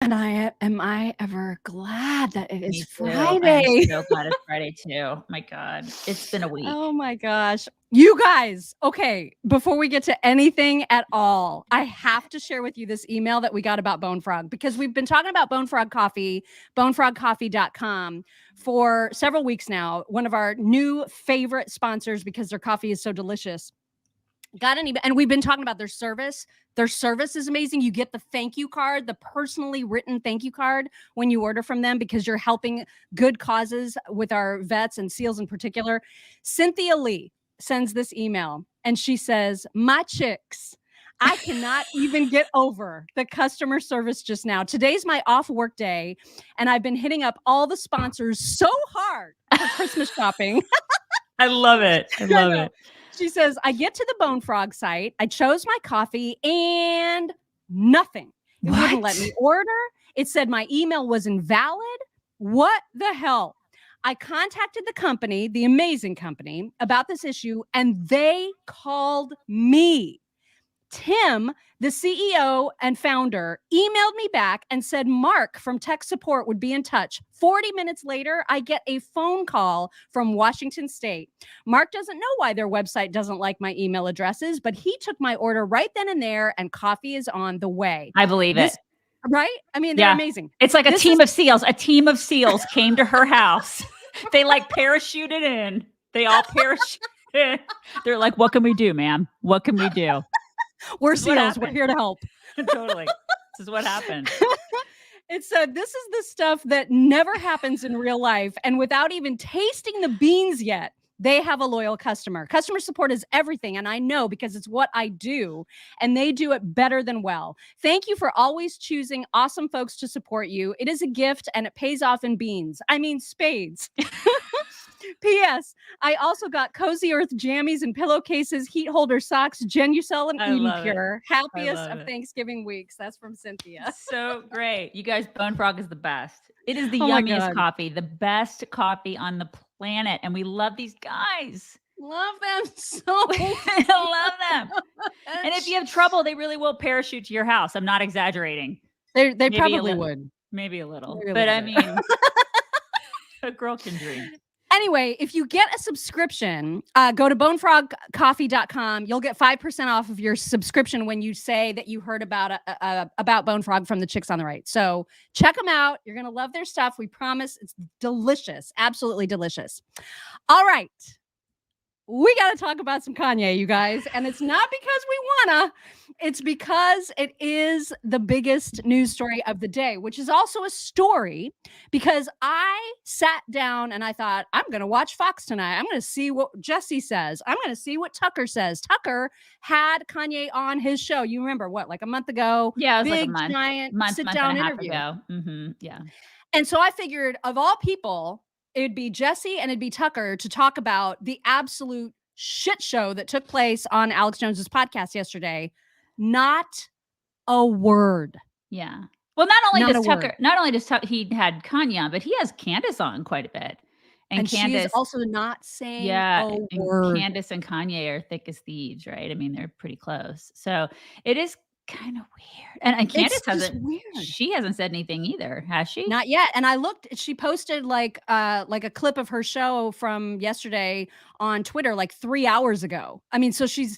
And am I ever glad that it is Me too. I'm Friday. so glad it's Friday too. My God, it's been a week. Oh my gosh. You guys, okay, before we get to anything at all, I have to share with you this email that we got about Bone Frog, because we've been talking about Bone Frog Coffee, bonefrogcoffee.com, for several weeks now. One of our new favorite sponsors because their coffee is so delicious. Got an email, and we've been talking about their service. Their service is amazing. You get the thank you card, the personally written thank you card when you order from them, because you're helping good causes with our vets and SEALs in particular. Cynthia Lee sends this email, and she says, "My chicks, I cannot even get over the customer service just now. Today's my off work day, and I've been hitting up all the sponsors so hard for Christmas shopping." I love it. I love it. She says, "I get to the Bone Frog site. I chose my coffee and nothing. It wouldn't let me order. It said my email was invalid. What the hell?" I contacted the company, the amazing company, about this issue, and they called me. Tim, the CEO and founder, emailed me back and said Mark from tech support would be in touch. 40 minutes later, I get a phone call from Washington State. Mark doesn't know why their website doesn't like my email addresses, but he took my order right then and there, and coffee is on the way. I believe it. Right? I mean, they're amazing. It's like a team of SEALs. A team of SEALs came to her house. They like parachuted in. They all parachuted in. They're like, "What can we do, ma'am? What can we do?" We're SEALs. We're here to help. Totally. This is what happened. It's this is the stuff that never happens in real life. And without even tasting the beans yet, they have a loyal customer. Customer support is everything. And I know, because it's what I do, and they do it better than well. Thank you for always choosing awesome folks to support you. It is a gift, and it pays off in beans. I mean, spades. P.S. I also got Cozy Earth jammies and pillowcases, heat holder socks, Genucel, and Eden Pure. Happiest of Thanksgiving weeks. That's from Cynthia. So great. You guys, Bone Frog is the best. It is the yummiest coffee, the best coffee on the planet. And we love these guys. Love them so much. Love them. And if you have trouble, they really will parachute to your house. I'm not exaggerating. They probably would. Maybe a little. But I mean, a girl can dream. Anyway, if you get a subscription, go to bonefrogcoffee.com. You'll get 5% off of your subscription when you say that you heard about Bone Frog from the Chicks on the Right. So check them out. You're going to love their stuff. We promise. It's delicious. Absolutely delicious. All right. We got to talk about some Kanye, you guys. And it's not because we wanna. It's because it is the biggest news story of the day, which is also a story because I sat down and I thought, I'm going to watch Fox tonight. I'm going to see what Jesse says. I'm going to see what Tucker says. Tucker had Kanye on his show. You remember what, like a month ago? Yeah, it was big, like a giant sit-down interview. Yeah. And so I figured, of all people, it'd be Jesse and it'd be Tucker to talk about the absolute shit show that took place on Alex Jones's podcast yesterday. Not a word. Yeah. Well, not only does he had Kanye on, but he has Candace on quite a bit. And Candace is also not saying a word. Candace and Kanye are thick as thieves, right? I mean, they're pretty close. So it is kind of weird. And Candace she hasn't said anything either, has she? Not yet. And I looked, she posted like a clip of her show from yesterday on Twitter like 3 hours ago. I mean, so she's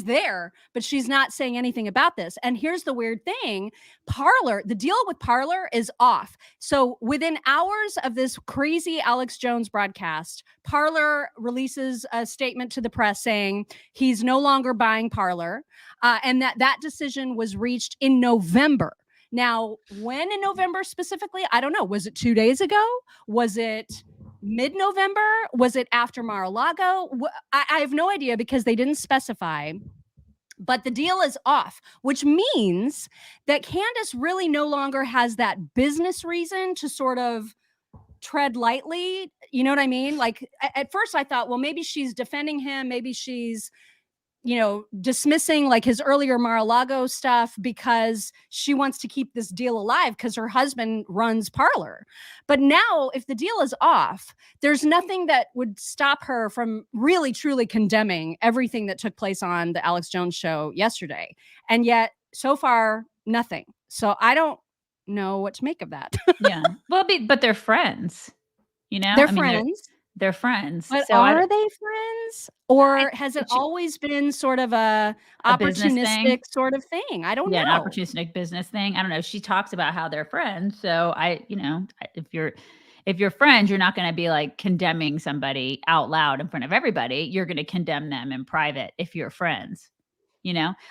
there, but she's not saying anything about this. And here's the weird thing. Parler, the deal with Parler is off. So within hours of this crazy Alex Jones broadcast, Parler releases a statement to the press saying he's no longer buying Parler, and that decision was reached in November. Now, when in November specifically, I don't know. Was it 2 days ago? Was it mid-November? Was it after Mar-a-Lago? I have no idea because they didn't specify. But the deal is off, which means that Candace really no longer has that business reason to sort of tread lightly. You know what I mean? Like at first I thought, well, maybe she's defending him. Maybe she's, dismissing like his earlier Mar-a-Lago stuff because she wants to keep this deal alive because her husband runs Parler. But now if the deal is off, there's nothing that would stop her from really truly condemning everything that took place on the Alex Jones show yesterday. And yet so far, nothing. So I don't know what to make of that. Yeah. Well, but they're friends, They're I mean, friends, they're friends. but So are they friends? I Or think has it it should always been sort of a a business thing. opportunistic sort of thing? I don't Yeah, an know. opportunistic business thing. I don't know. She talks about how they're friends. So if you're friends, you're not going to be like condemning somebody out loud in front of everybody. You're going to condemn them in private if you're friends.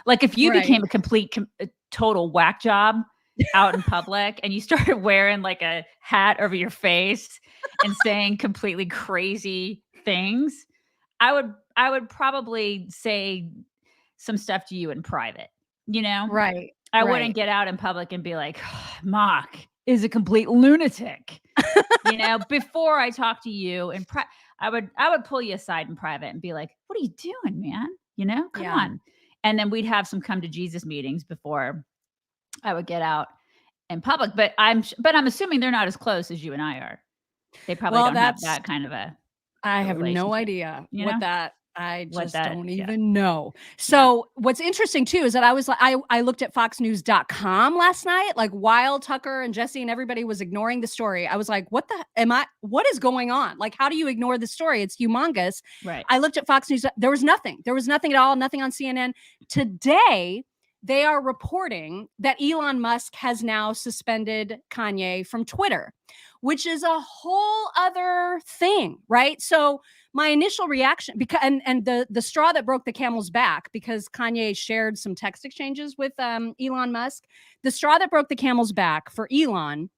Like if you Right. became a total whack job out in public and you started wearing like a hat over your face and saying completely crazy things, I would probably say some stuff to you in private, you know? Right. I wouldn't Right. get out in public and be like, Mock is a complete lunatic. Before I talk to you I would pull you aside in private and be like, what are you doing, man? Come Yeah. on. And then we'd have some come to Jesus meetings before I would get out in public. But I'm assuming they're not as close as you and I are. They probably Well, don't have that's that kind of a I have no relationship, idea you what know? that I What just that don't yeah, even know. yeah. So, what's interesting too is that I was like I looked at foxnews.com last night, like while Tucker and Jesse and everybody was ignoring the story. I was like, what is going on? Like, how do you ignore the story? It's humongous. Right. I looked at Fox News. There was nothing. There was nothing at all, nothing on CNN. Today, they are reporting that Elon Musk has now suspended Kanye from Twitter, which is a whole other thing, right? So my initial reaction, because and the straw that broke the camel's back, because Kanye shared some text exchanges with Elon Musk, the straw that broke the camel's back for Elon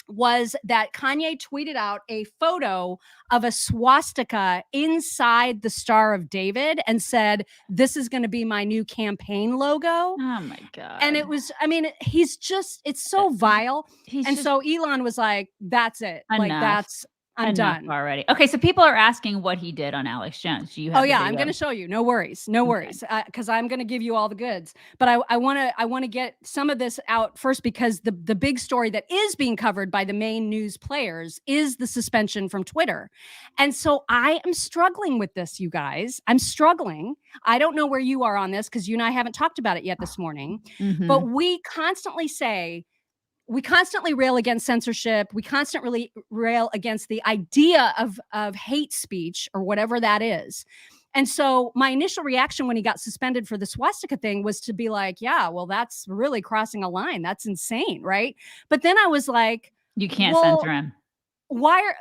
was that Kanye tweeted out a photo of a swastika inside the Star of David and said, "This is going to be my new campaign logo." Oh my And god. it was, I mean, it's Uh, so vile. He's And just so Elon was like, "That's it. Like, enough. I'm Enough done." already. Okay, so people are asking what he did on Alex Jones. Do you Oh have the yeah, I'm going video? to show you. No worries. No Okay. worries. Cuz I'm going to give you all the goods. But I want to get some of this out first, because the big story that is being covered by the main news players is the suspension from Twitter. And so I am struggling with this, you guys. I'm struggling. I don't know where you are on this, cuz you and I haven't talked about it yet this morning. But Mhm. we constantly rail against censorship. We constantly rail against the idea of hate speech or whatever that is. And so my initial reaction when he got suspended for the swastika thing was to be like, yeah, well, that's really crossing a line. That's insane, right? But then I was like, You can't censor well, him. why are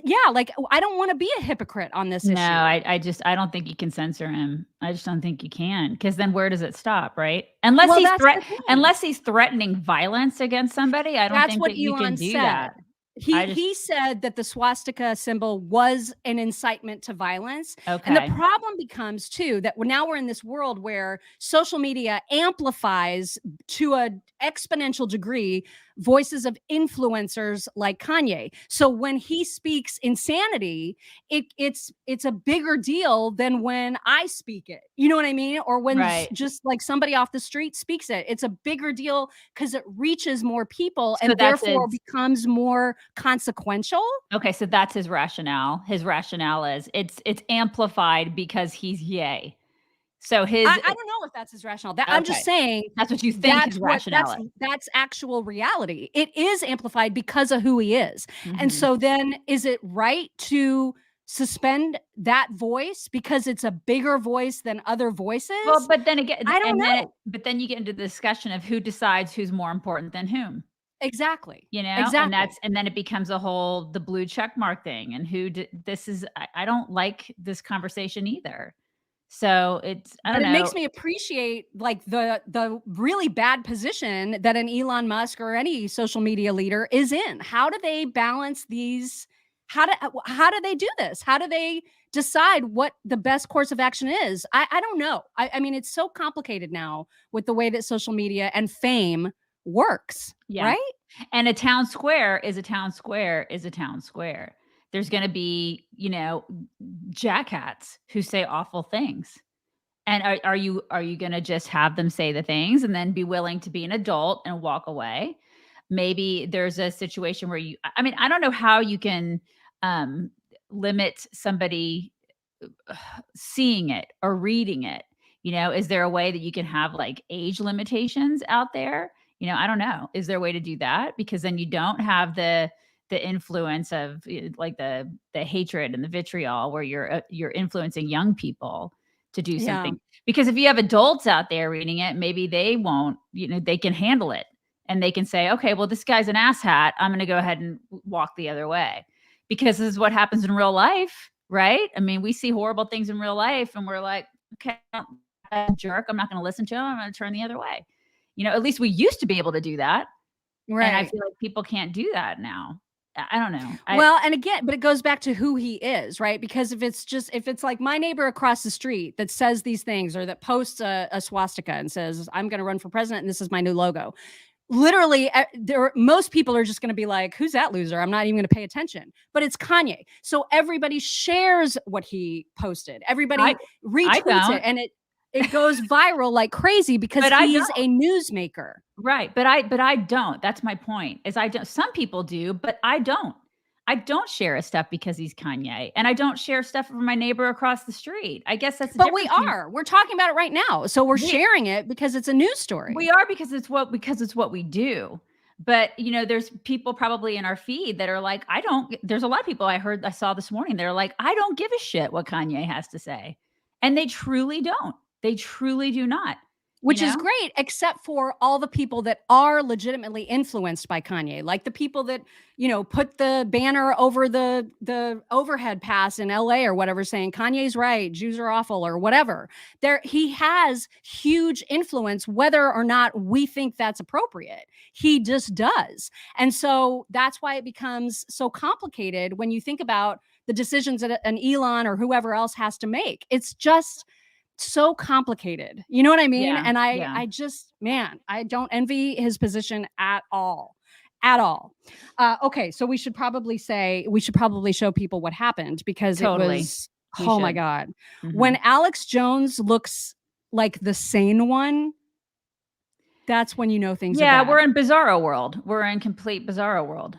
yeah, like I don't want to be a hypocrite on this No, issue. I don't think you can censor him. I just don't think you can, because then where does it stop, right? Unless Well, he's that's the thing. unless he's threatening violence against somebody, I don't That's think what that you can Elon do said. that. He I just he said that the swastika symbol was an incitement to violence. And the okay. problem becomes too that now we're in this world where social media amplifies to a exponential degree voices of influencers like Kanye. So when he speaks insanity, it's a bigger deal than when I speak it. You know what I mean? Or when Right. just like somebody off the street speaks it. It's a bigger deal because it reaches more people So and that's therefore his becomes more consequential. okay, so that's his rationale. His rationale is it's amplified because he's yay. So his I don't know if that's his rationale. That I'm just okay. saying That's what you think his that's rationale is. that's actual reality. It is amplified because of who he is. And Mhm. so then is it right to suspend that voice because it's a bigger voice than other Well, voices? but then again, I don't know. but then you get into the discussion of who decides who's more important than whom, Exactly. and Exactly. then it becomes a whole the blue check mark thing, and this is I don't like this conversation either. So it's I But don't it makes know. me appreciate like the really bad position that an Elon Musk or any social media leader is in. How do they balance these? How do they do this? How do they decide what the best course of action is? I don't know. I mean, it's so complicated now with the way that social media and fame works, Yeah. right? And a town square is a town square is a town square. There's going to be, jackhats who say awful things. And are you going to just have them say the things and then be willing to be an adult and walk away? Maybe there's a situation where I mean, I don't know how you can um limit somebody seeing it or reading it. Is there a way that you can have like age limitations out there? I don't know. Is there a way to do that? Because then you don't have the influence of like the hatred and the vitriol where you're influencing young people to do Yeah. something. Because if you have adults out there reading it, maybe they won't, they can handle it and they can say, okay, well, this guy's an asshat. I'm going to go ahead and walk the other way, because this is what happens in real life, right? I mean, we see horrible things in real life and we're like, okay, I'm a jerk. I'm not going to listen to him. I'm going to turn the other way. At least we used to be able to do that. Right. And I feel like people can't do that now. I don't know. Well, and again, but it goes back to who he is, right? Because if it's like my neighbor across the street that says these things, or that posts a swastika and says, I'm going to run for president and this is my new logo. Literally, most people are just going to be like, who's that loser? I'm not even going to pay attention. But it's Kanye. So everybody shares what he posted. Everybody retweets it. And it goes viral like crazy because he's a newsmaker. Right. But I don't. That's my point. Is I don't. Some people do, but I don't. I don't share his stuff because he's Kanye, and I don't share stuff from my neighbor across the street. I guess that's. But we are. We're talking about it right now, so we're sharing it because it's a news story. We are because it's what we do. But there's people probably in our feed that are like, I don't. There's a lot of people I saw this morning. They're like, I don't give a shit what Kanye has to say, and they truly don't. They truly do not. Which is great, except for all the people that are legitimately influenced by Kanye, like the people that, put the banner over the overhead pass in LA or whatever saying Kanye's right, Jews are awful or whatever. He has huge influence, whether or not we think that's appropriate. He just does. And so that's why it becomes so complicated when you think about the decisions that an Elon or whoever else has to make. It's just so complicated. You know what I mean? Yeah, and I just, man, I don't envy his position at all. Okay. So we should probably show people what happened, because totally. It was, my God. Mm-hmm. When Alex Jones looks like the sane one, that's when things are bad. We're in bizarro world. We're in complete bizarro world.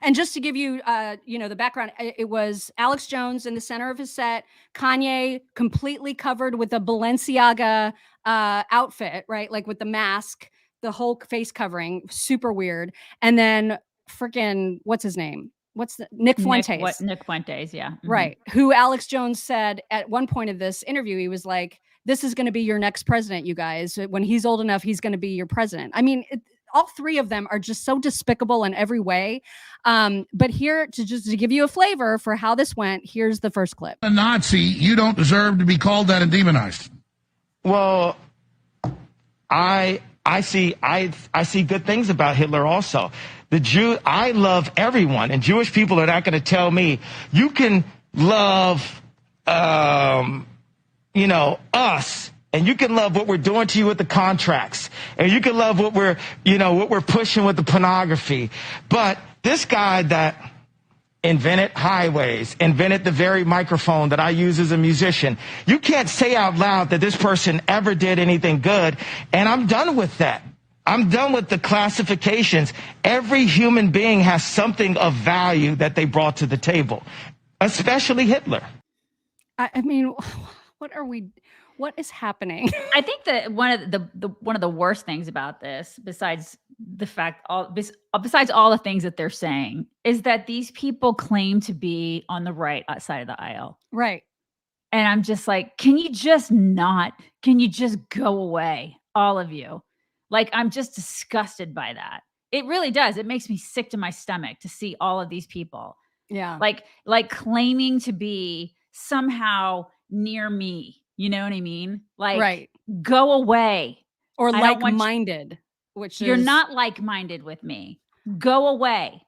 And just to give you, the background, it was Alex Jones in the center of his set, Kanye completely covered with a Balenciaga outfit, right? Like with the mask, the whole face covering, super weird. And then freaking, what's his name? Nick Fuentes. Nick Fuentes, yeah. Mm-hmm. Right. Who Alex Jones said at one point of this interview, he was like, this is going to be your next president, you guys. When he's old enough, he's going to be your president. I mean, all three of them are just so despicable in every way. But here, to give you a flavor for how this went, here's the first clip. A Nazi, you don't deserve to be called that and demonized. Well, I see good things about Hitler also. I love everyone, and Jewish people are not going to tell me you can love, us. And you can love what we're doing to you with the contracts. And you can love what we're pushing with the pornography. But this guy that invented highways, invented the very microphone that I use as a musician, you can't say out loud that this person ever did anything good. And I'm done with that. I'm done with the classifications. Every human being has something of value that they brought to the table, especially Hitler. I mean, what is happening? I think that one of the worst things about this, besides all the things that they're saying, is that these people claim to be on the right side of the aisle. Right. And I'm just like, can you just go away, all of you? Like, I'm just disgusted by that. It really does. It makes me sick to my stomach to see all of these people. Yeah. Like claiming to be somehow near me. You know what I mean? Like, right. Go away. Or like-minded, you're not like-minded with me. Go away.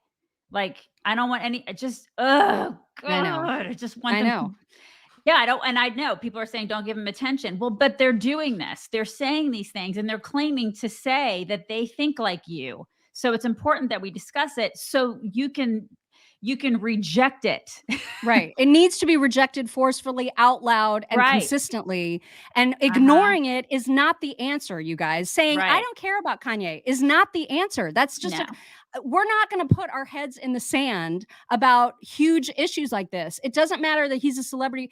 Like, I don't want any, just, oh, God. I just want them. I know. Yeah, I don't. And I know people are saying, don't give them attention. Well, but they're doing this. They're saying these things and they're claiming to say that they think like you. So it's important that we discuss it so you can reject it. Right. It needs to be rejected forcefully, out loud, and consistently. And ignoring it is not the answer, you guys. Saying, I don't care about Kanye is not the answer. That's just, we're not going to put our heads in the sand about huge issues like this. It doesn't matter that he's a celebrity.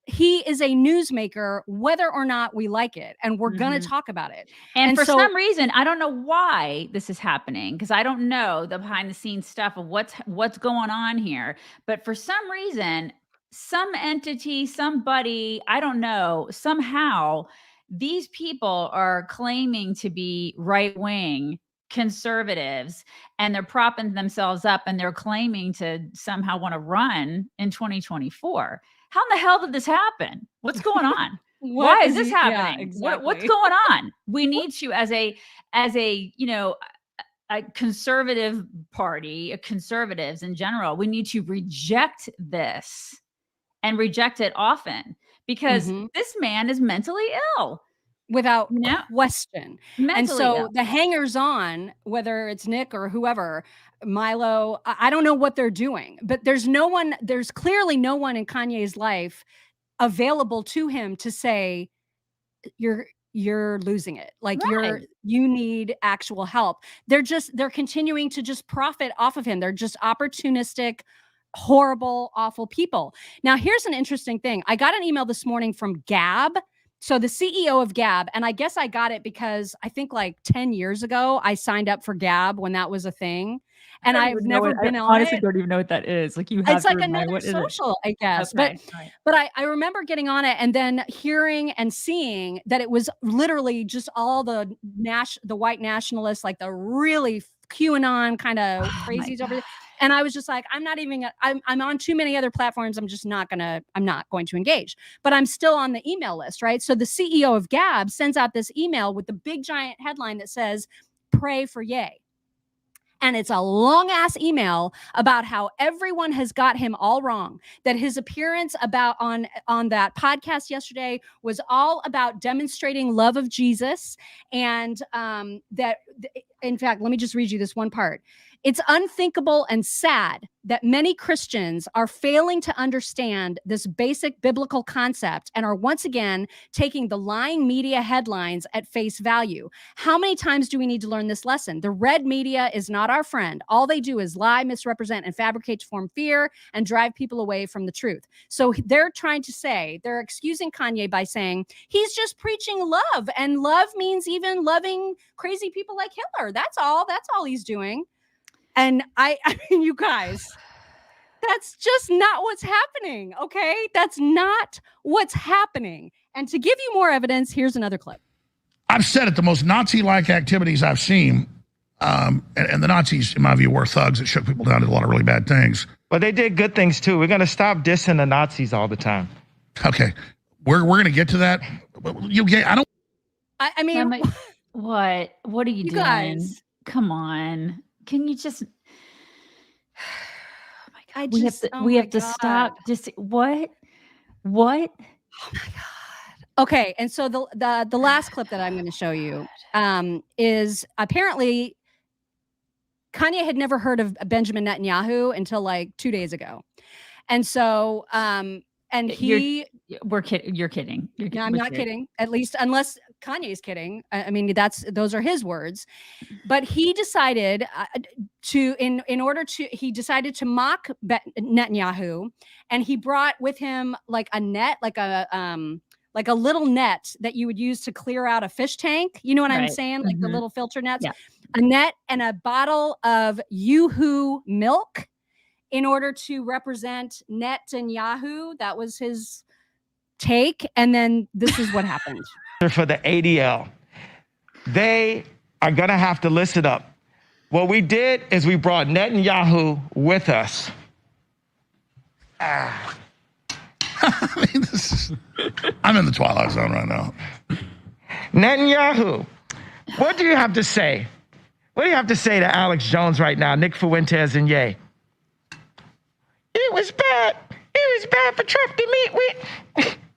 he is a newsmaker, whether or not we like it, and we're going to talk about it. And for some reason, I don't know why this is happening, because I don't know the behind the scenes stuff of what's going on here. But for some reason, some entity, somebody, I don't know, somehow these people are claiming to be right-wing conservatives, and they're propping themselves up, and they're claiming to somehow want to run in 2024. How in the hell did this happen? What's going on? Why is this happening? Yeah, exactly. What's going on? We need to, as a a conservative party, conservatives in general, we need to reject this and reject it often, because this man is mentally ill. Without question. And so ill. the hangers on, whether it's Nick or whoever, Milo, I don't know what they're doing, but there's clearly no one in Kanye's life available to him to say, you're losing it. Like you need actual help. They're continuing to just profit off of him. They're just opportunistic, horrible, awful people. Now, here's an interesting thing. I got an email this morning from Gab. So the CEO of Gab, and I guess I got it because I think like 10 years ago, I signed up for Gab when that was a thing. And I've never been on it. I honestly don't even know what that is. Like it's like another social, I guess. Okay, but I remember getting on it and then hearing and seeing that it was literally just all the white nationalists, like the really QAnon kind of crazies over there. And I was just like, I'm on too many other platforms. I'm not going to engage, but I'm still on the email list, right? So the CEO of Gab sends out this email with the big giant headline that says, "Pray for Ye." And it's a long ass email about how everyone has got him all wrong, that his appearance on that podcast yesterday was all about demonstrating love of Jesus. And that, in fact, let me just read you this one part. It's unthinkable and sad that many Christians are failing to understand this basic biblical concept and are once again taking the lying media headlines at face value. How many times do we need to learn this lesson? The red media is not our friend. All they do is lie, misrepresent, and fabricate to form fear and drive people away from the truth. So they're excusing Kanye by saying he's just preaching love, and love means even loving crazy people like Hitler. That's all he's doing. And I mean, you guys, that's just not what's happening, okay? That's not what's happening. And to give you more evidence, here's another clip. I've said it, the most Nazi-like activities I've seen, and the Nazis, in my view, were thugs that shook people down, did a lot of really bad things. But they did good things, too. We're going to stop dissing the Nazis all the time. Okay. We're going to get to that. I mean, what are you doing? Guys. Come on. Can you just? Oh my God! We have to stop. Just what? Oh my God! Okay, and so the last clip that I'm going to show you is apparently Kanye had never heard of Benjamin Netanyahu until like 2 days ago, and so and we're kidding. You're kidding. No, I'm not kidding. At least unless Kanye's kidding. I mean, those are his words. But he decided he decided to mock Netanyahu, and he brought with him like a net, like a little net that you would use to clear out a fish tank. You know what I'm saying? Like the little filter nets. Yeah. A net and a bottle of Yoo-hoo milk in order to represent Netanyahu. That was his take. And then this is what happened. For the ADL, they are going to have to listen up. What we did is we brought Netanyahu with us. I mean, I'm in the twilight zone right now. Netanyahu, what do you have to say? What do you have to say to Alex Jones right now, Nick Fuentes and Ye? It was bad. It was bad for Trump to meet with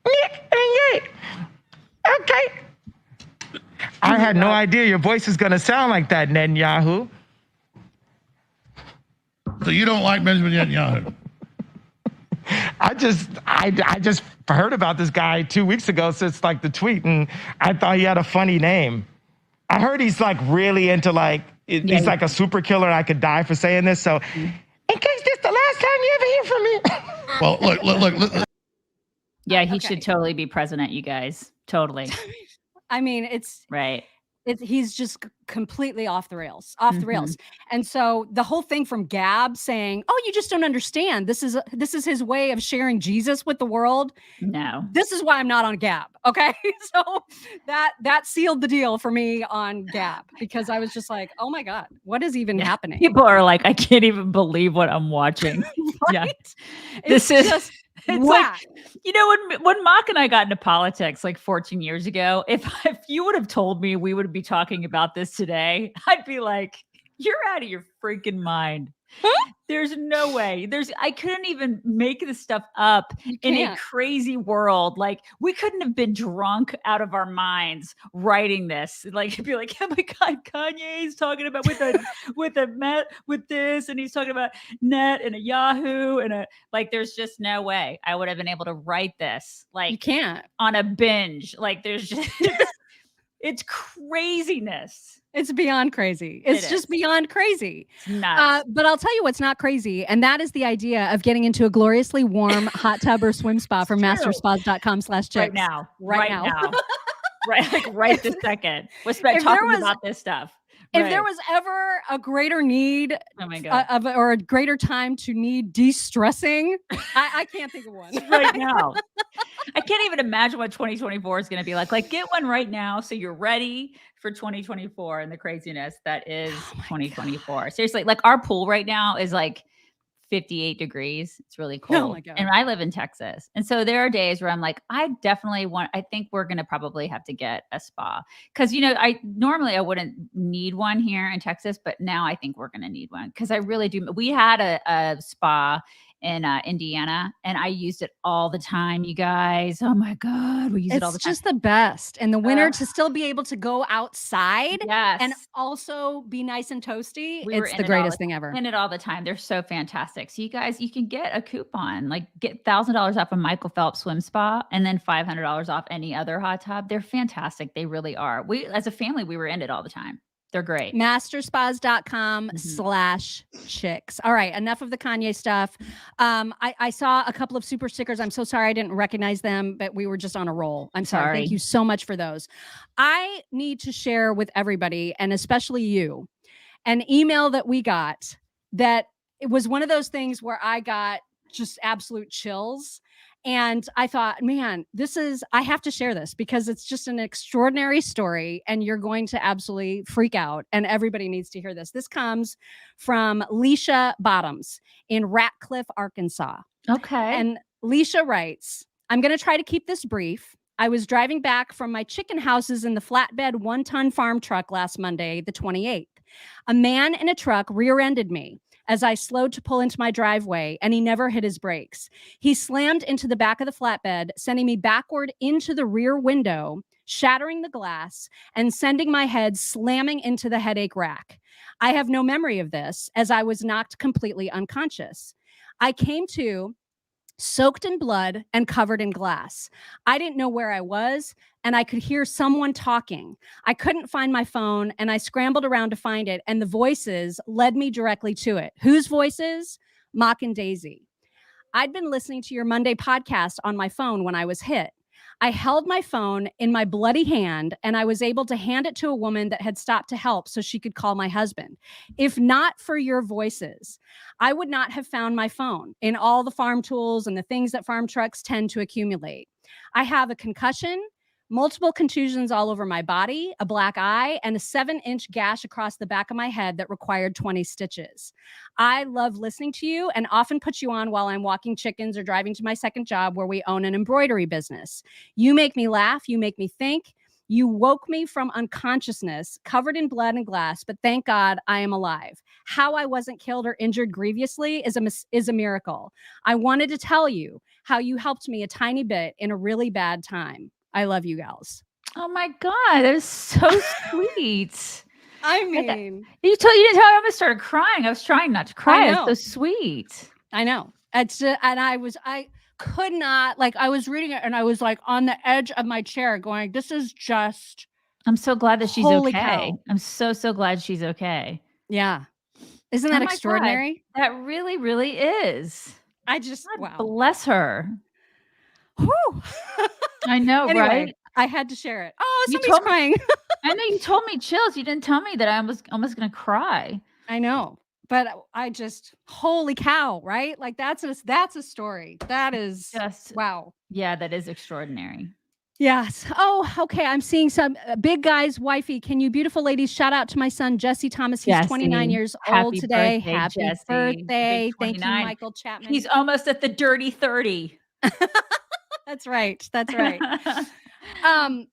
Nick and Ye. Okay. I had no idea your voice is going to sound like that, Netanyahu. So you don't like Benjamin Netanyahu? I just heard about this guy 2 weeks ago since like the tweet, and I thought he had a funny name. I heard he's like really into like, he's like a super killer, and I could die for saying this. So in case this is the last time you ever hear from me. Well, look. Yeah, he Okay. should totally be president, you guys. Totally. I mean, Right. he's just completely off the rails, Mhm. And so the whole thing from Gab saying, "Oh, you just don't understand. This is his way of sharing Jesus with the world." No. This is why I'm not on Gab. Okay. So that sealed the deal for me on Gab because I was just like, oh my God, what is even Yeah. happening? People are like, I can't even believe what I'm watching. Yeah. Right? This It's is just it's like, whack. you know, when Mock and I got into politics like 14 years ago, if you would have told me we would be talking about this today, I'd be like, you're out of your freaking mind. There's no way. I couldn't even make this stuff up You in a can't. crazy world. Like we couldn't have been drunk out of our minds writing this. Like it'd be like, oh my God, Kanye's talking about with a met with this, and he's talking about net and a Yahoo and a like. There's just no way I would have been able to write this You like can't. on a binge. Like there's just it's craziness. It's beyond crazy. It It's just is. beyond crazy. It's nuts. But I'll tell you what's not crazy, and that is the idea of getting into a gloriously warm hot tub or swim spa from It's true. masterspas.com/chicks. Right now. Right now. Right, like right this second. We're If there talking was- about this stuff. If Right. there was ever a greater need Oh my God. or a greater time to need de-stressing, I can't think of one. Right now. I can't even imagine what 2024 is going to be like. Like, get one right now so you're ready for 2024 and the craziness that is 2024. Seriously, like our pool right now is like 58 degrees. It's really cold. my God. And I live in Texas. And so there are days where I'm like, I think we're going to probably have to get a spa. Cause you know, I wouldn't need one here in Texas, but now I think we're going to need one. Cause I really do. We had a spa in Indiana and I used it all the time, you guys. Oh my God. We use it all the It's time. just the best in the winter to still be able to go outside Yes. and also be nice and toasty. We were It's in the it all greatest thing ever. In it all the time. They're so fantastic. So you guys, you can get a coupon, like get $1,000 off a Michael Phelps swim spa and then $500 off any other hot tub. They're fantastic. They really are. We, as a family, we were in it all the time. They're great. masterspas.com/chicks. All right. Enough of the Kanye stuff. I saw a couple of super stickers. I'm so sorry I didn't recognize them, but we were just on a roll. I'm sorry. Thank you so much for those. I need to share with everybody, and especially you, an email that we got that it was one of those things where I got just absolute chills. And I thought, man, I have to share this because it's just an extraordinary story and you're going to absolutely freak out and everybody needs to hear this. This comes from Leisha Bottoms in Ratcliffe, Arkansas. Okay. And Leisha writes, I'm going to try to keep this brief. I was driving back from my chicken houses in the flatbed 1-ton farm truck last Monday, the 28th. A man in a truck rear-ended me as I slowed to pull into my driveway, and he never hit his brakes. He slammed into the back of the flatbed, sending me backward into the rear window, shattering the glass, and sending my head slamming into the headache rack. I have no memory of this, as I was knocked completely unconscious. I came to soaked in blood and covered in glass. I didn't know where I was, and I could hear someone talking. I couldn't find my phone, and I scrambled around to find it, and the voices led me directly to it. Whose voices? Mock and Daisy. I'd been listening to your Monday podcast on my phone when I was hit. I held my phone in my bloody hand, and I was able to hand it to a woman that had stopped to help so she could call my husband. If not for your voices, I would not have found my phone in all the farm tools and the things that farm trucks tend to accumulate. I have a concussion, multiple contusions all over my body, a black eye, and a 7-inch gash across the back of my head that required 20 stitches. I love listening to you and often put you on while I'm walking chickens or driving to my second job where we own an embroidery business. You make me laugh. You make me think. You woke me from unconsciousness, covered in blood and glass, but thank God I am alive. How I wasn't killed or injured grievously is a miracle. I wanted to tell you how you helped me a tiny bit in a really bad time. I love you gals. Oh my God. That is so sweet. I mean, you didn't tell me. I almost started crying. I was trying not to cry. I know. It's so sweet. I know. I could not, like, I was reading it and I was like on the edge of my chair going, this is just. I'm so glad that she's Holy okay. cow. I'm so glad she's okay. Yeah. Isn't that extraordinary? God. That really, really is. I just, God wow. bless her. Whew. I know, Anyway, right? I had to share it. Oh, You somebody's told me- crying. I know you told me chills. You didn't tell me that I was almost going to cry. I know, but I just, holy cow, right? Like that's a story. That is Just wow. Yeah, that is extraordinary. Yes. Oh, okay. I'm seeing some big guys, wifey. Can you beautiful ladies shout out to my son, Jesse Thomas. He's 29 Jesse, years old happy today. birthday, Happy Jesse. Big birthday. Thank you, 29. Michael Chapman. He's almost at the dirty 30. That's right. That's right.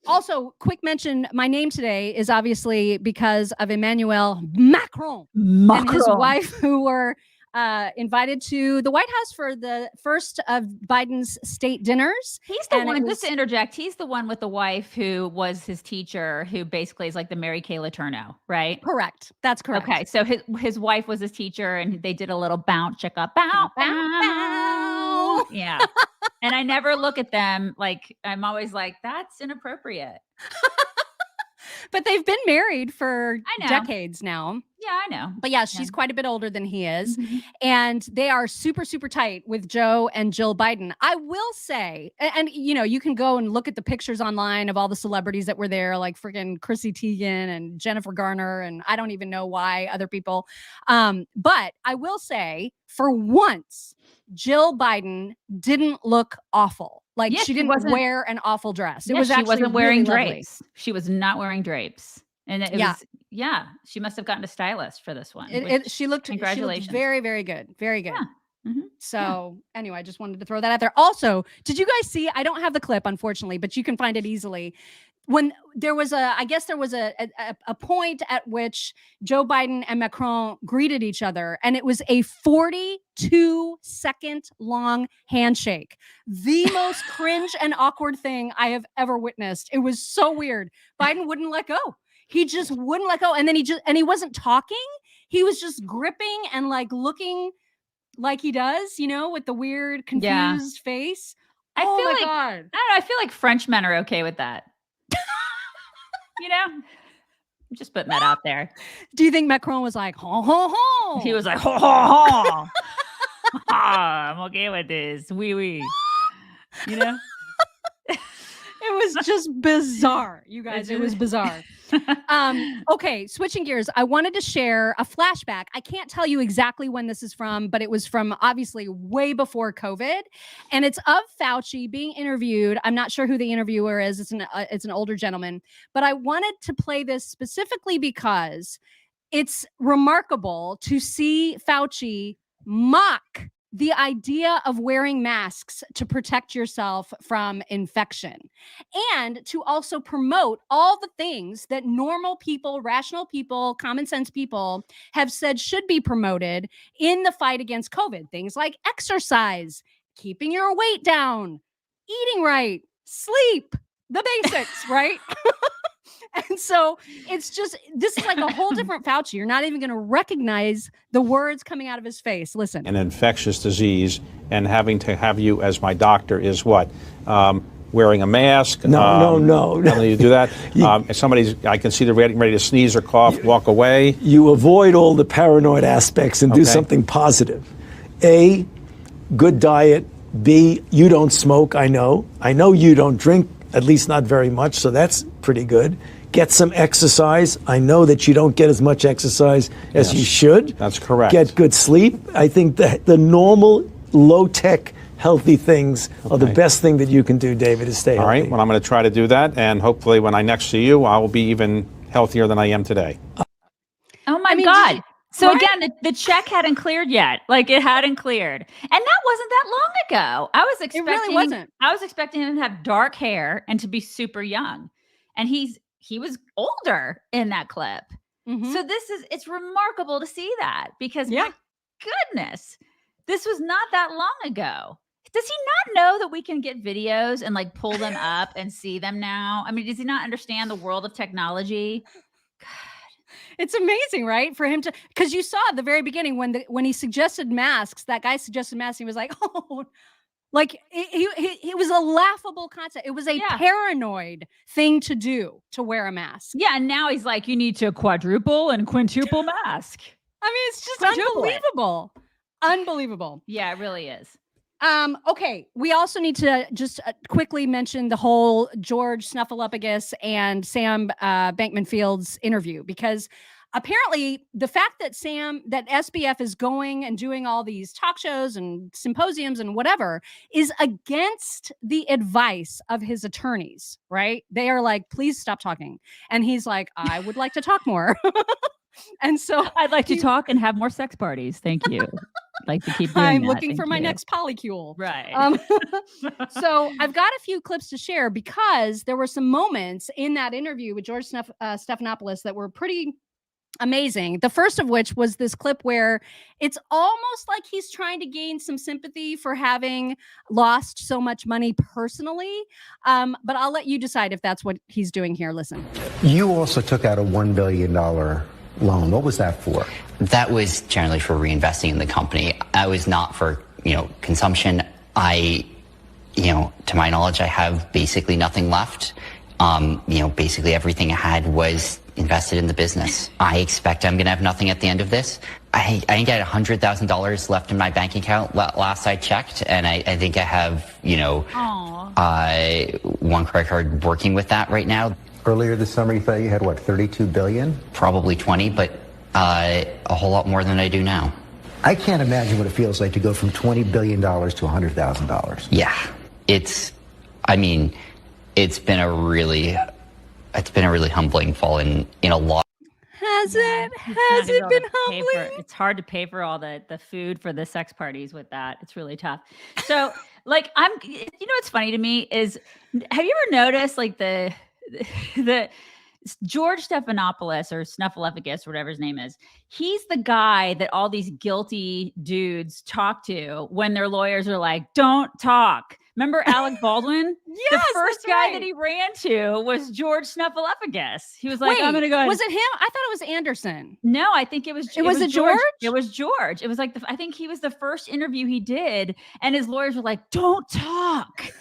Also, quick mention, my name today is obviously because of Emmanuel Macron. And his wife, who were invited to the White House for the first of Biden's state dinners. He's the one, just to interject, he's the one with the wife who was his teacher, who basically is like the Mary Kay Letourneau, right? Correct. That's correct. Okay. So his wife was his teacher and they did a little bounce, chicka, bow, bow. Yeah. And I never look at them like, I'm always like, that's inappropriate. But they've been married for decades now. Yeah, I know. But yeah, she's quite a bit older than he is. And they are super, super tight with Joe and Jill Biden. I will say, and you know, you can go and look at the pictures online of all the celebrities that were there, like freaking Chrissy Teigen and Jennifer Garner, and I don't even know why other people. But I will say, for once, Jill Biden didn't look awful. Like she didn't wear an awful dress. It was actually she wasn't wearing really drapes. lovely. She was not wearing drapes. And it was, she must have gotten a stylist for this one. She looked very, very good. Very good. Yeah. So anyway, I just wanted to throw that out there. Also, did you guys see, I don't have the clip, unfortunately, but you can find it easily. When there was I guess there was a point at which Joe Biden and Macron greeted each other, and it was a 42-second long handshake. The most cringe and awkward thing I have ever witnessed. It was so weird. Biden wouldn't let go. He just wouldn't let go. And then he wasn't talking. He was just gripping and like looking like he does, you know, with the weird, confused face. I feel my like, God. I don't know, I feel like French men are okay with that. You know, I'm just putting that out there. Do you think Macron was like, ho, ho, ho? He was like, ho, ho, ho. I'm okay with this. Oui, oui. You know? It was just bizarre, you guys. It was bizarre. Okay, switching gears. I wanted to share a flashback. I can't tell you exactly when this is from, but it was from obviously way before COVID. And it's of Fauci being interviewed. I'm not sure who the interviewer is. It's an older gentleman. But I wanted to play this specifically because it's remarkable to see Fauci mock the idea of wearing masks to protect yourself from infection, and to also promote all the things that normal people, rational people, common sense people have said should be promoted in the fight against COVID. Things like exercise, keeping your weight down, eating right, sleep, the basics, right? And so it's just, this is like a whole different Fauci. You're not even going to recognize the words coming out of his face. Listen. An infectious disease, and having to have you as my doctor is what? Wearing a mask? No. Telling you to do that? If I can see they're getting ready to sneeze or cough, walk away. You avoid all the paranoid aspects and do something positive. A, good diet. B, you don't smoke, I know. I know you don't drink, at least not very much, so that's pretty good. Get some exercise. I know that you don't get as much exercise as you should. That's correct. Get good sleep. I think that the normal, low-tech, healthy things are the best thing that you can do, David, is stay healthy. All right, well, I'm going to try to do that, and hopefully when I next see you, I will be even healthier than I am today. Oh my God. So again, the check hadn't cleared yet. Like it hadn't cleared. And that wasn't that long ago. I was expecting, it really wasn't. I was expecting him to have dark hair and to be super young. And he was older in that clip. Mm-hmm. So it's remarkable to see that, because my goodness, this was not that long ago. Does he not know that we can get videos and like pull them up and see them now? I mean, does he not understand the world of technology? God. It's amazing, right? For him to, because you saw at the very beginning when he suggested masks, that guy suggested masks. He was like, oh, like it was a laughable concept. It was a paranoid thing to do, to wear a mask. Yeah, and now he's like, you need to quadruple and quintuple mask. I mean, it's just unbelievable. Unbelievable. Yeah, it really is. Okay, we also need to just quickly mention the whole George Snuffleupagus and Sam Bankman-Fried's interview, because apparently the fact that SBF is going and doing all these talk shows and symposiums and whatever is against the advice of his attorneys, right? They are like, please stop talking. And he's like, I would like to talk more. And so I'd like to talk and have more sex parties. Thank you. I'd like to keep doing I'm that. looking Thank for my you. next polycule. Right. So I've got a few clips to share, because there were some moments in that interview with George Stephanopoulos that were pretty amazing. The first of which was this clip where it's almost like he's trying to gain some sympathy for having lost so much money personally. But I'll let you decide if that's what he's doing here. Listen. You also took out a $1 billion loan. What was that for? That was generally for reinvesting in the company. I was not for, consumption. To my knowledge, I have basically nothing left. Basically everything I had was invested in the business. I expect I'm going to have nothing at the end of this. I think I had $100,000 left in my bank account last I checked, and I think I have, one credit card working with that right now. Earlier this summer, you thought you had, what, $32 billion? Probably 20, but a whole lot more than I do now. I can't imagine what it feels like to go from $20 billion to $100,000. Yeah, it's been a really humbling fall in a lot. Has it been humbling? It's hard to pay for all the food for the sex parties with that. It's really tough. So what's funny to me is, have you ever noticed like the George Stephanopoulos or Snuffleupagus, whatever his name is, he's the guy that all these guilty dudes talk to when their lawyers are like, don't talk. Remember Alec Baldwin? Yes, the first that's guy right. that he ran to was George Snuffleupagus. He was like, Wait, I'm going to go. Was it him? I thought it was Anderson. No, I think it was. It was George? It was George. It was like I think he was the first interview he did, and his lawyers were like, "Don't talk."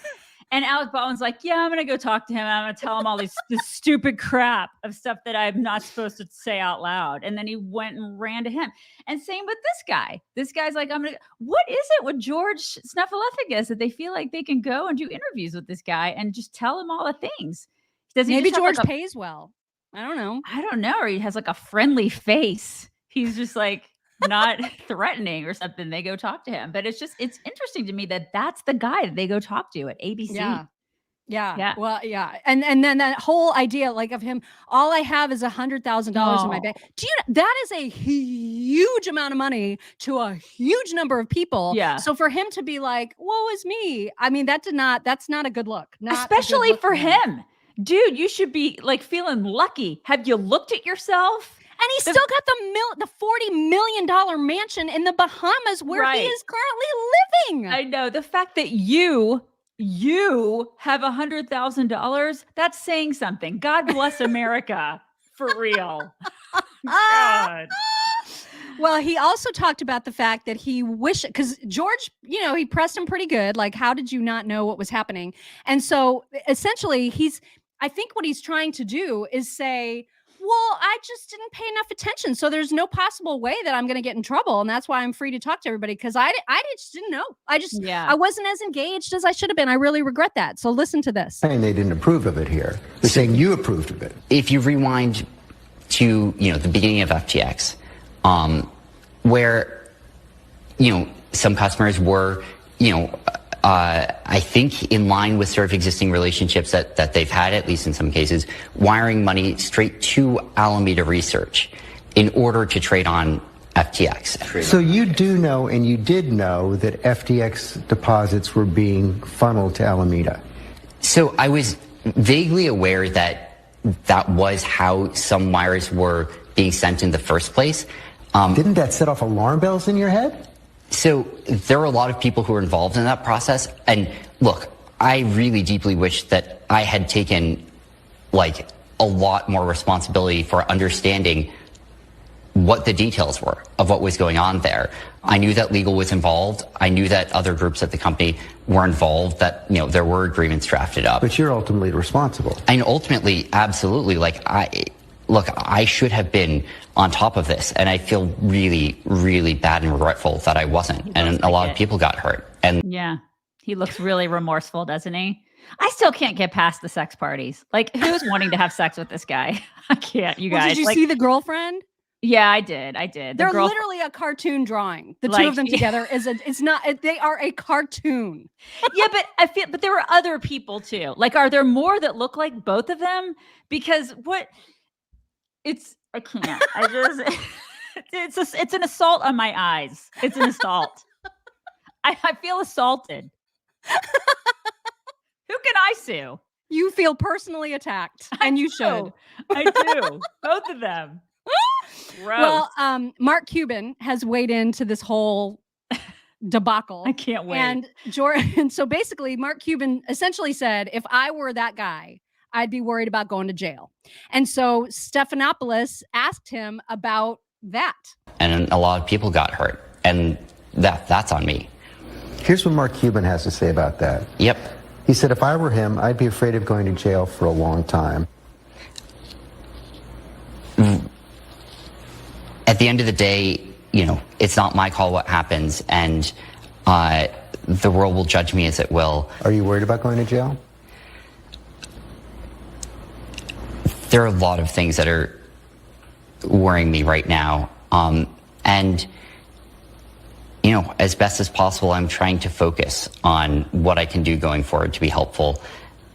And Alec Baldwin's like, yeah, I'm going to go talk to him. I'm going to tell him all this stupid crap of stuff that I'm not supposed to say out loud. And then he went and ran to him. And same with this guy. This guy's like, what is it with George Snuffleupagus that they feel like they can go and do interviews with this guy and just tell him all the things? Does he Maybe just have George pays well. I don't know. Or he has like a friendly face. He's just like not threatening or something. They go talk to him. But it's interesting to me that that's the guy that they go talk to at ABC. Yeah. Well, yeah. And then that whole idea like of him, all I have is $100,000 in my bank. That is a huge amount of money to a huge number of people. Yeah. So for him to be like, woe is me. I mean, that's not a good look. Especially for him. Dude, you should be like feeling lucky. Have you looked at yourself? And he's still got the $40 million mansion in the Bahamas where he is currently living. I know. The fact that you have $100,000, that's saying something. God bless America. For real. God. Well, he also talked about the fact that he wished, because George, he pressed him pretty good. Like, how did you not know what was happening? And so essentially I think what he's trying to do is say, well, I just didn't pay enough attention. So there's no possible way that I'm going to get in trouble. And that's why I'm free to talk to everybody, because I just didn't know. I wasn't as engaged as I should have been. I really regret that. So listen to this. And they didn't approve of it here. They're saying you approved of it. If you rewind to, the beginning of FTX, where, some customers were, I think in line with sort of existing relationships that they've had, at least in some cases, wiring money straight to Alameda Research in order to trade on FTX. So you do know, and you did know, that FTX deposits were being funneled to Alameda. So I was vaguely aware that was how some wires were being sent in the first place. Didn't that set off alarm bells in your head? So there were a lot of people who were involved in that process. And look, I really deeply wish that I had taken like a lot more responsibility for understanding what the details were of what was going on there. I knew that legal was involved. I knew that other groups at the company were involved, that, there were agreements drafted up. But you're ultimately responsible. And ultimately, absolutely, I should have been on top of this, and I feel really, really bad and regretful that I wasn't. And a lot of people got hurt. And Yeah. He looks really remorseful, doesn't he? I still can't get past the sex parties. Like, who's wanting to have sex with this guy? I can't, you guys. Did you Like, see the girlfriend? yeah, I did. The They're girl, literally a cartoon drawing. The two Like, of them together it's not, they are a cartoon. yeah, but there were other people too. Like, are there more that look like both of them? Because I can't. I just, it's an assault on my eyes. It's an assault. I feel assaulted. Who can I sue? You feel personally attacked, and you should. I do. Both of them. Gross. Well, Mark Cuban has weighed into this whole debacle. I can't wait. And so basically, Mark Cuban essentially said, if I were that guy, I'd be worried about going to jail. And so Stephanopoulos asked him about that. And a lot of people got hurt. And that's on me. Here's what Mark Cuban has to say about that. Yep. He said, if I were him, I'd be afraid of going to jail for a long time. At the end of the day, it's not my call what happens, and the world will judge me as it will. Are you worried about going to jail? There are a lot of things that are worrying me right now. And as best as possible, I'm trying to focus on what I can do going forward to be helpful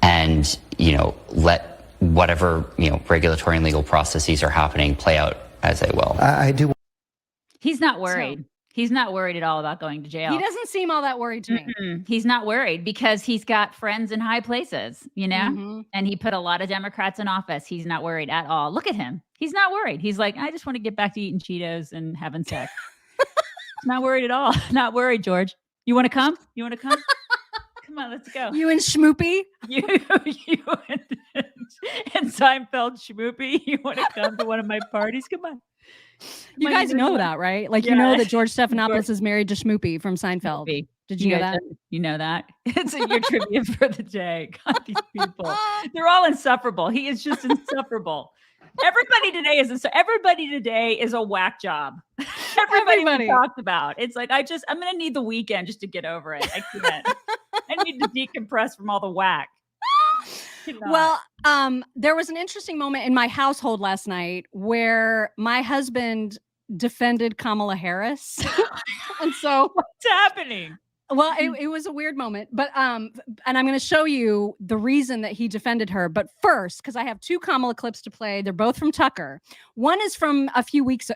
and, let whatever, regulatory and legal processes are happening play out as they will. I do. He's not worried. He's not worried at all about going to jail. He doesn't seem all that worried to me. He's not worried because he's got friends in high places, Mhm. and he put a lot of Democrats in office. He's not worried at all. Look at him. He's not worried. He's like, I just want to get back to eating Cheetos and having sex. Not worried at all. Not worried, George. You want to come? Come on, let's go. You and Schmoopy? You and Seinfeld Schmoopy. You want to come to one of my parties? Come on. You guys know that, right? Like, you know that George Stephanopoulos is married to Schmoopy from Seinfeld. Schmoopy. Did you know that? You know that? It's your trivia for the day. God, these people. They're all insufferable. He is just insufferable. Everybody today is a whack job. Everybody we talked about. It's like, I'm going to need the weekend just to get over it. I can't. I need to decompress from all the whack. Well, there was an interesting moment in my household last night where my husband defended Kamala Harris. And so what's happening? Well, it was a weird moment, but and I'm going to show you the reason that he defended her. But first, because I have two Kamala clips to play, they're both from Tucker. One is from a few weeks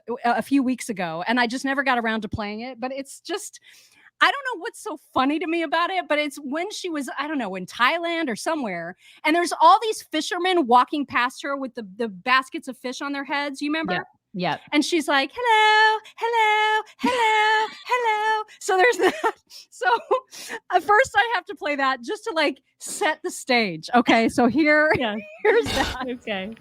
ago, and I just never got around to playing it. But it's just, I don't know what's so funny to me about it, but it's when she was, I don't know, in Thailand or somewhere, and there's all these fishermen walking past her with the baskets of fish on their heads. You remember? Yeah. And she's like, hello, hello, hello, hello. So there's that. So at first I have to play that just to like set the stage. Okay. So here's that. Okay.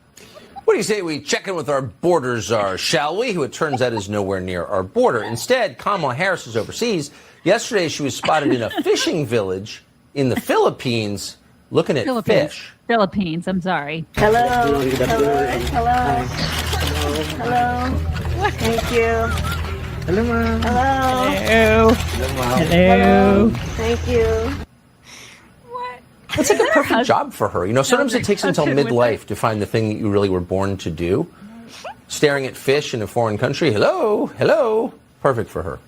What do you say we check in with our border czar, shall we? Who it turns out is nowhere near our border. Instead, Kamala Harris is overseas. Yesterday, she was spotted in a fishing village in the Philippines looking at fish. Philippines, I'm sorry. Hello. Hello. Hello. Thank you. Hello, ma'am. Hello. Hello. Thank you. It's like a perfect job for her. Sometimes it takes until midlife to find the thing that you really were born to do. Staring at fish in a foreign country. Hello. Hello. Perfect for her.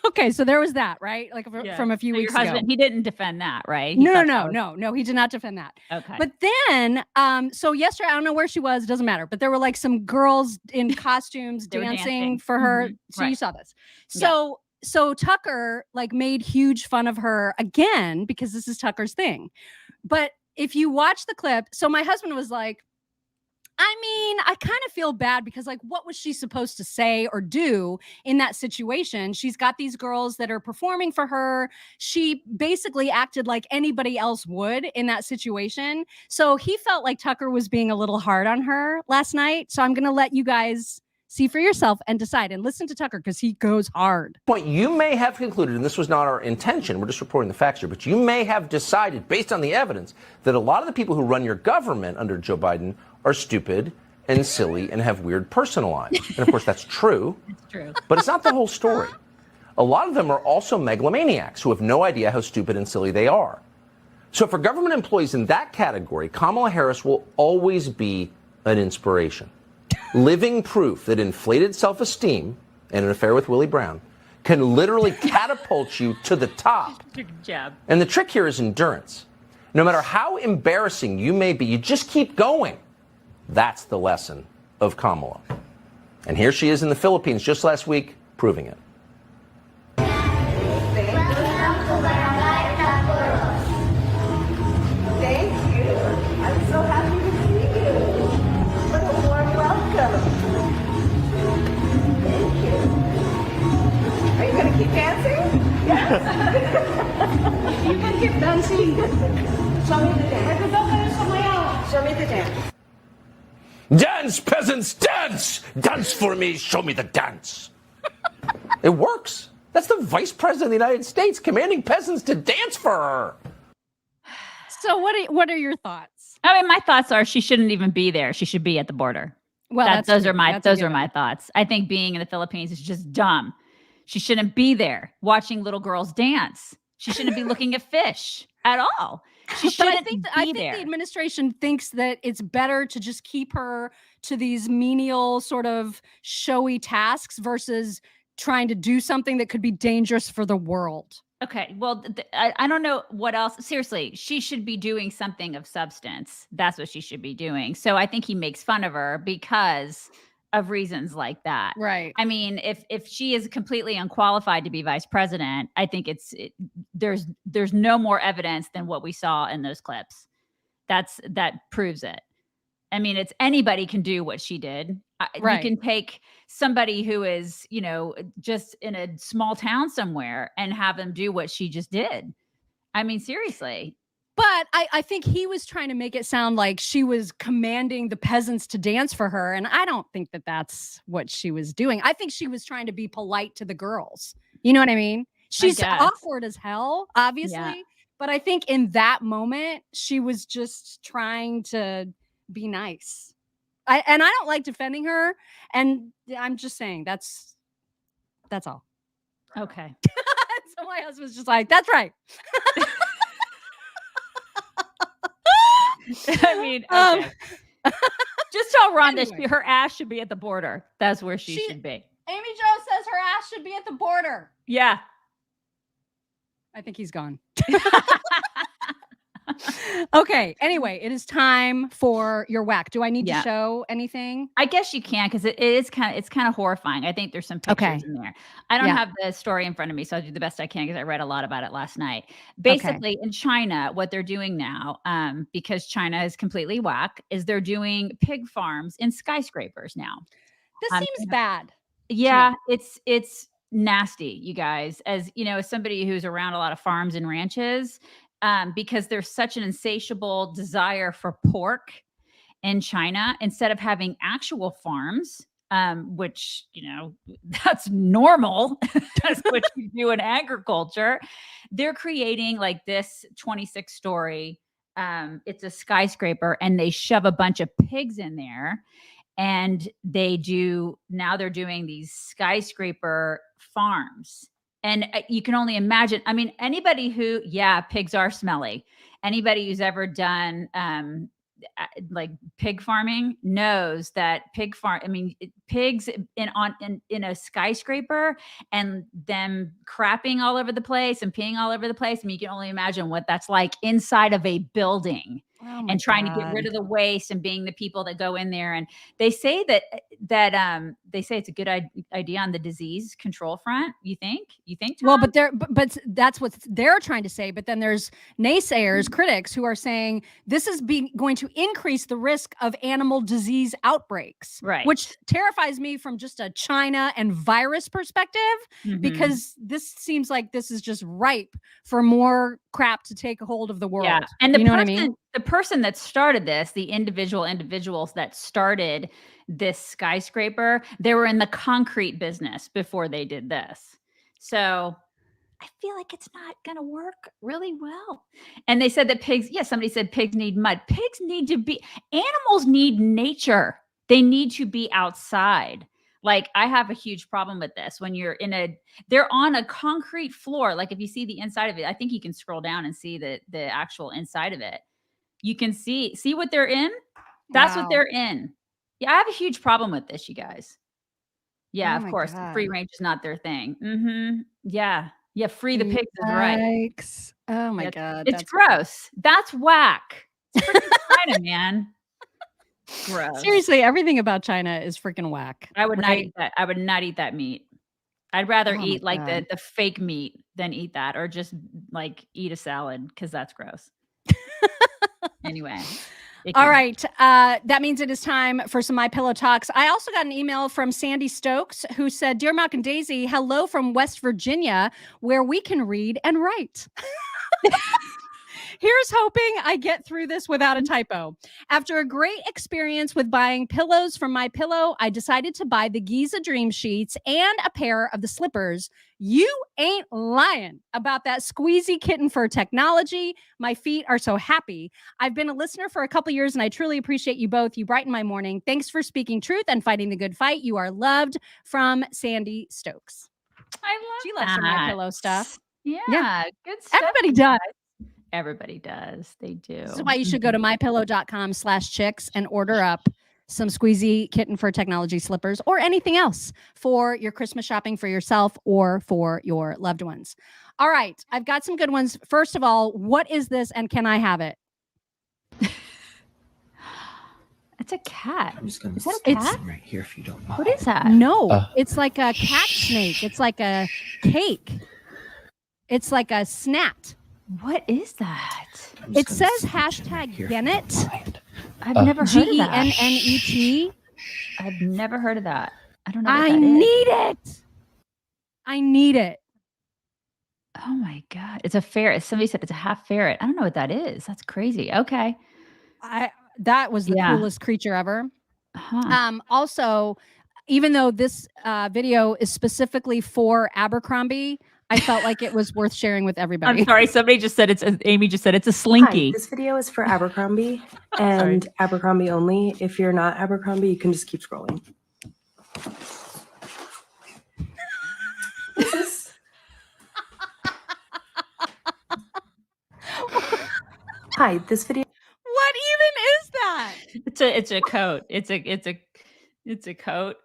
Okay, so there was that, right? Like from a few weeks your husband, ago. He didn't defend that, right? No, he did not defend that. Okay. But then, so yesterday, I don't know where she was, it doesn't matter, but there were like some girls in costumes dancing for her. So you saw this. So Tucker like made huge fun of her again, because this is Tucker's thing. But if you watch the clip, so my husband was like, I kind of feel bad because like, what was she supposed to say or do in that situation? She's got these girls that are performing for her. She basically acted like anybody else would in that situation. So he felt like Tucker was being a little hard on her last night. So I'm going to let you guys see for yourself and decide, and listen to Tucker because he goes hard. Point, you may have concluded, and this was not our intention, we're just reporting the facts here, but you may have decided, based on the evidence, that a lot of the people who run your government under Joe Biden are stupid and silly and have weird personal lives. And of course, that's true. It's true. But it's not the whole story. a lot of them are also megalomaniacs who have no idea how stupid and silly they are. So for government employees in that category, Kamala Harris will always be an inspiration. Living proof that inflated self-esteem and an affair with Willie Brown can literally catapult you to the top. Good job. And the trick here is endurance. No matter how embarrassing you may be, you just keep going. That's the lesson of Kamala. And here she is in the Philippines just last week, proving it. Thank you. I'm so happy to see you. What a warm welcome. Thank you. Are you going to keep dancing? Yes. You can keep dancing. Show me the dance. Show me the dance. Dance, peasants, dance! Dance for me, show me the dance. It works. That's the vice president of the United States commanding peasants to dance for her. So what are your thoughts? I mean, my thoughts are she shouldn't even be there. She should be at the border. Well, those are my thoughts. I think being in the Philippines is just dumb. She shouldn't be there watching little girls dance. She shouldn't be looking at fish at all. She shouldn't be there. I think the administration thinks that it's better to just keep her to these menial sort of showy tasks versus trying to do something that could be dangerous for the world. Okay, well, I don't know what else. Seriously, she should be doing something of substance. That's what she should be doing. So I think he makes fun of her because of reasons like that. Right. I mean, if she is completely unqualified to be vice president, I think there's no more evidence than what we saw in those clips. That proves it. I mean, it's anybody can do what she did. Right. You can take somebody who is, just in a small town somewhere and have them do what she just did. I mean, seriously. But I think he was trying to make it sound like she was commanding the peasants to dance for her. And I don't think that that's what she was doing. I think she was trying to be polite to the girls. You know what I mean? She's awkward as hell, obviously. Yeah. But I think in that moment, she was just trying to be nice. I don't like defending her. And I'm just saying that's all. Okay. So my husband's just like, that's right. I mean, okay. Just tell Rhonda Anyway. her ass should be at the border. That's where she should be. Amy Jo says her ass should be at the border. Yeah. I think he's gone. Okay. Anyway, it is time for your whack. Do I need to show anything? I guess you can because it's kind of horrifying. I think there's some pictures in there. I don't have the story in front of me, so I'll do the best I can because I read a lot about it last night. Basically, in China, what they're doing now, because China is completely whack, is they're doing pig farms in skyscrapers now. This seems bad. Yeah, it's nasty, you guys. As as somebody who's around a lot of farms and ranches. Because there's such an insatiable desire for pork in China, instead of having actual farms, which, that's normal. That's what you do in agriculture. They're creating like this 26-story, it's a skyscraper, and they shove a bunch of pigs in there. And they're doing these skyscraper farms. And you can only imagine, I mean, anybody who, pigs are smelly. Anybody who's ever done like pig farming knows that pigs in a skyscraper and them crapping all over the place and peeing all over the place. I mean, you can only imagine what that's like inside of a building. And trying to get rid of the waste and being the people that go in there. And they say that they say it's a good idea on the disease control front. You think? Tom? Well, but that's what they're trying to say. But then there's naysayers, critics who are saying this is going to increase the risk of animal disease outbreaks, right? Which terrifies me from just a China and virus perspective, because this seems like this is just ripe for more crap to take a hold of the world. Yeah, and you know what I mean? The person that started this, the individuals that started this skyscraper, they were in the concrete business before they did this. So I feel like it's not going to work really well. And they said that somebody said pigs need mud. Animals need nature. They need to be outside. Like, I have a huge problem with this when they're on a concrete floor. Like, if you see the inside of it, I think you can scroll down and see the actual inside of it. You can see what they're in. That's what they're in. Yeah, I have a huge problem with this, you guys. Yeah, Oh of my course, God. free range is not their thing. Yeah, free the pigs is right. Yikes. Oh my God. It's gross. That's whack. It's freaking China, man. Gross. Seriously, everything about China is freaking whack. I would not eat that. I would not eat that meat. I'd rather Oh my eat like God. the fake meat than eat that, or just like eat a salad, because that's gross. Anyway. All right. That means it is time for some My Pillow talks. I also got an email from Sandy Stokes who said, "Dear Malcolm Daisy, hello from West Virginia, where we can read and write." Here's hoping I get through this without a typo. After a great experience with buying pillows from My Pillow, I decided to buy the Giza Dream Sheets and a pair of the slippers. You ain't lying about that squeezy kitten fur technology. My feet are so happy. I've been a listener for a couple years and I truly appreciate you both. You brighten my morning. Thanks for speaking truth and fighting the good fight. You are loved, from Sandy Stokes. I love She loves her My Pillow stuff. Yeah, good stuff. Everybody does. Everybody does. They do. This is why you should go to mypillow.com/chicks and order up some squeezy kitten fur technology slippers or anything else for your Christmas shopping for yourself or for your loved ones. All right. I've got some good ones. First of all, what is this and can I have it? It's a cat. I'm just gonna Is that a cat? right here if you don't mind. What is that? No, it's like a cat snake. It's like a cake. It's like a snat. What is that? It says hashtag Gennet. I've never heard of that. Gennet. I've never heard of that. I don't know what I that need is. it. I need it. Oh my God. It's a ferret. Somebody said it's a half ferret. I don't know what that is. That's crazy. Okay. That was the coolest creature ever. Also, even though this video is specifically for Abercrombie, I felt like it was worth sharing with everybody. I'm sorry. Somebody just said Amy just said it's a slinky. Hi, this video is for Abercrombie and Abercrombie only. If you're not Abercrombie, you can just keep scrolling. Hi, this video. What even is that? It's a coat. It's a coat.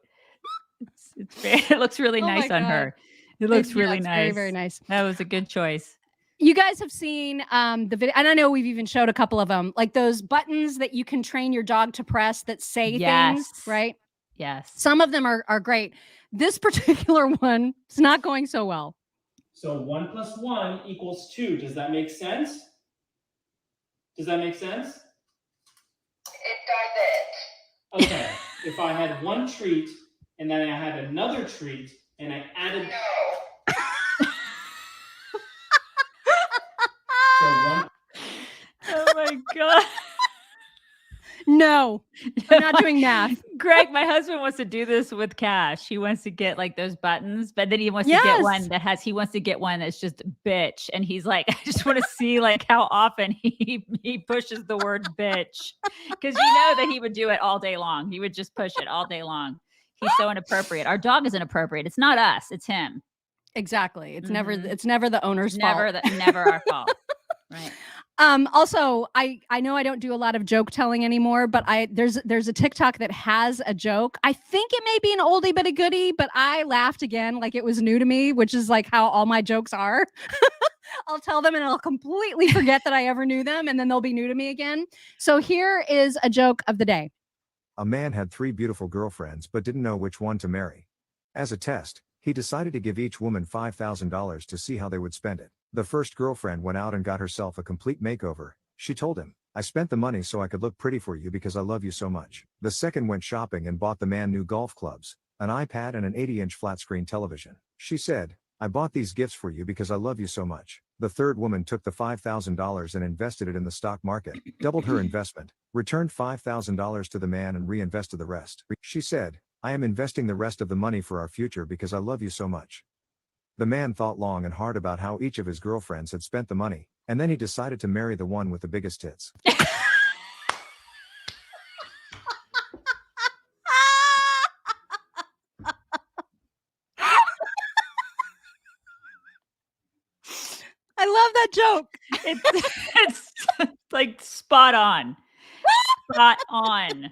It looks really nice on her. It looks really nice. Very, very nice. That was a good choice. You guys have seen the video, and I know we've even showed a couple of them, like those buttons that you can train your dog to press that say things, right? Yes. Some of them are great. This particular one is not going so well. So 1 + 1 = 2. Does that make sense? Does that make sense? It doesn't. Okay. If I had one treat and then I had another treat and I added. No. So one. Oh my God. No, I'm not doing math. Greg, my husband wants to do this with Cash. He wants to get like those buttons, but then he wants to get one he wants to get one that's just bitch. And he's like, I just want to see like how often he pushes the word bitch. Because you know that he would do it all day long. He would just push it all day long. He's so inappropriate. Our dog is inappropriate. It's not us, it's him. Exactly. It's never the owner's fault. Never our fault. Right. Also, I know I don't do a lot of joke telling anymore, but there's a TikTok that has a joke. I think it may be an oldie but a goodie, but I laughed again like it was new to me, which is like how all my jokes are. I'll tell them and I'll completely forget that I ever knew them, and then they'll be new to me again. So here is a joke of the day. A man had 3 beautiful girlfriends but didn't know which one to marry. As a test, he decided to give each woman $5,000 to see how they would spend it. The first girlfriend went out and got herself a complete makeover. She told him, "I spent the money so I could look pretty for you because I love you so much." The second went shopping and bought the man new golf clubs, an iPad and an 80-inch flat-screen television. She said, "I bought these gifts for you because I love you so much." The third woman took the $5,000 and invested it in the stock market, doubled her investment, returned $5,000 to the man and reinvested the rest. She said, "I am investing the rest of the money for our future because I love you so much." The man thought long and hard about how each of his girlfriends had spent the money, and then he decided to marry the one with the biggest tits. love that joke. It's like spot on. Spot on.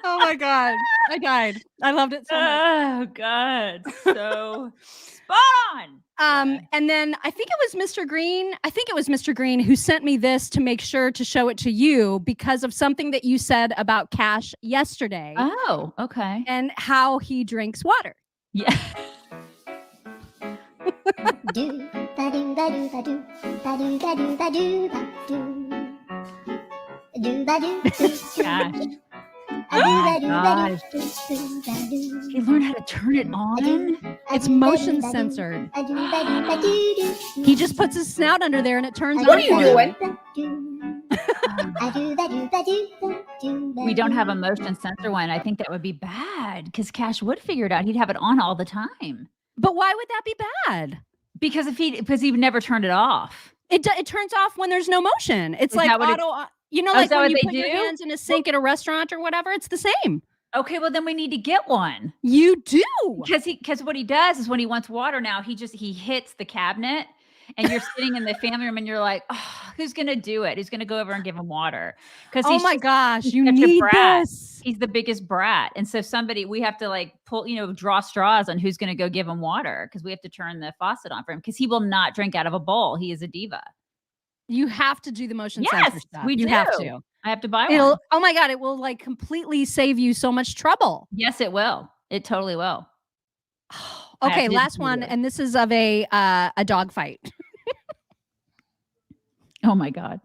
Oh my God. I died. I loved it so much. Oh God. So spot on. And then I think it was Mr. Green. I think it was Mr. Green who sent me this to make sure to show it to you because of something that you said about Cash yesterday. Oh, okay. And how he drinks water. Yeah. Gosh. Oh my gosh. He learned how to turn it on. It's motion censored. He just puts his snout under there and it turns on. What are you doing? We don't have a motion sensor one. I think that would be bad because Cash would figure it out. He'd have it on all the time. But why would that be bad? Because he would never turn it off. It turns off when there's no motion. It's like auto. You know, like when you put your hands in a sink at a restaurant or whatever. It's the same. Okay, well then we need to get one. You do because what he does is when he wants water now, he hits the cabinet, and you're sitting in the family room, and you're like, oh, who's gonna do it? Who's gonna go over and give him water? Because oh my gosh, you such a need brat. this. He's the biggest brat, and so we have to like pull, draw straws on who's gonna go give him water because we have to turn the faucet on for him because he will not drink out of a bowl. He is a diva. You have to do the motion sensor stuff. We do. You have to. I have to buy one. Oh my God, it will like completely save you so much trouble. Yes, it will. It totally will. Okay, last one, and this is of a dog fight. Oh my God.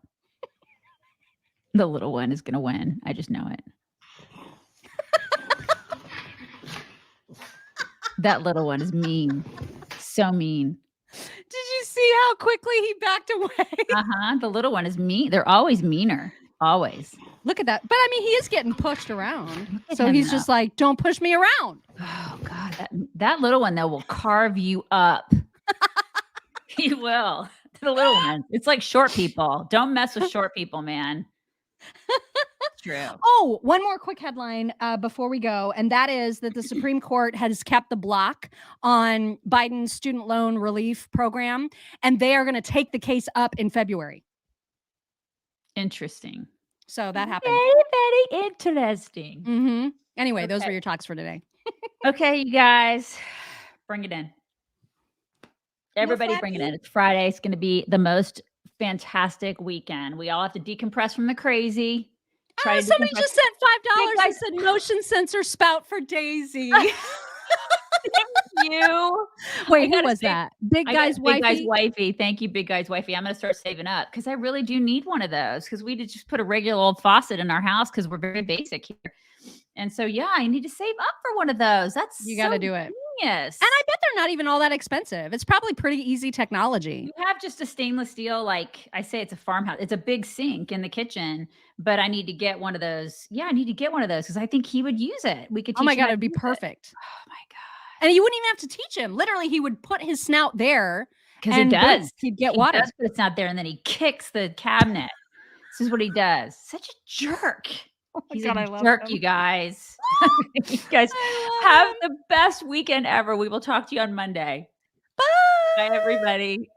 The little one is going to win. I just know it. That little one is mean. So mean. Did you see how quickly he backed away? The little one is mean. They're always meaner. Always. Look at that. But I mean, he is getting pushed around. So he's just like, don't push me around. Oh God. That little one though will carve you up. He will. The little one. It's like short people. Don't mess with short people, man. True. Oh, one more quick headline before we go, and that is that the Supreme Court has kept the block on Biden's student loan relief program, and they are going to take the case up in February. Interesting. So that happened. Very, very interesting. Mm-hmm. Anyway, those were your talks for today. Okay, you guys, bring it in. Everybody bring it in. It's Friday. It's going to be the most fantastic weekend. We all have to decompress from the crazy. Somebody just sent $5 and said motion sensor spout for Daisy. Thank you. Wait, who was that? Big Guy's Wifey? Big Guy's Wifey. Thank you, Big Guy's Wifey. I'm going to start saving up because I really do need one of those because we just put a regular old faucet in our house because we're very basic here. And so, yeah, I need to save up for one of those. You got to do it. Yes. And I bet they're not even all that expensive. It's probably pretty easy technology. You have just a stainless steel, like I say, it's a farmhouse. It's a big sink in the kitchen, but I need to get one of those. Yeah, I need to get one of those because I think he would use it. We could teach Oh my him God, how it'd be to use it. perfect. Oh my God. And you wouldn't even have to teach him. Literally, he would put his snout there. Because he does. Boom, he'd get water. Does put his snout there and then he kicks the cabinet. This is what he does. Such a jerk. Oh my He's God, a I love jerk, him. you guys. You guys have the best weekend ever. We will talk to you on Monday. Bye. Bye, everybody.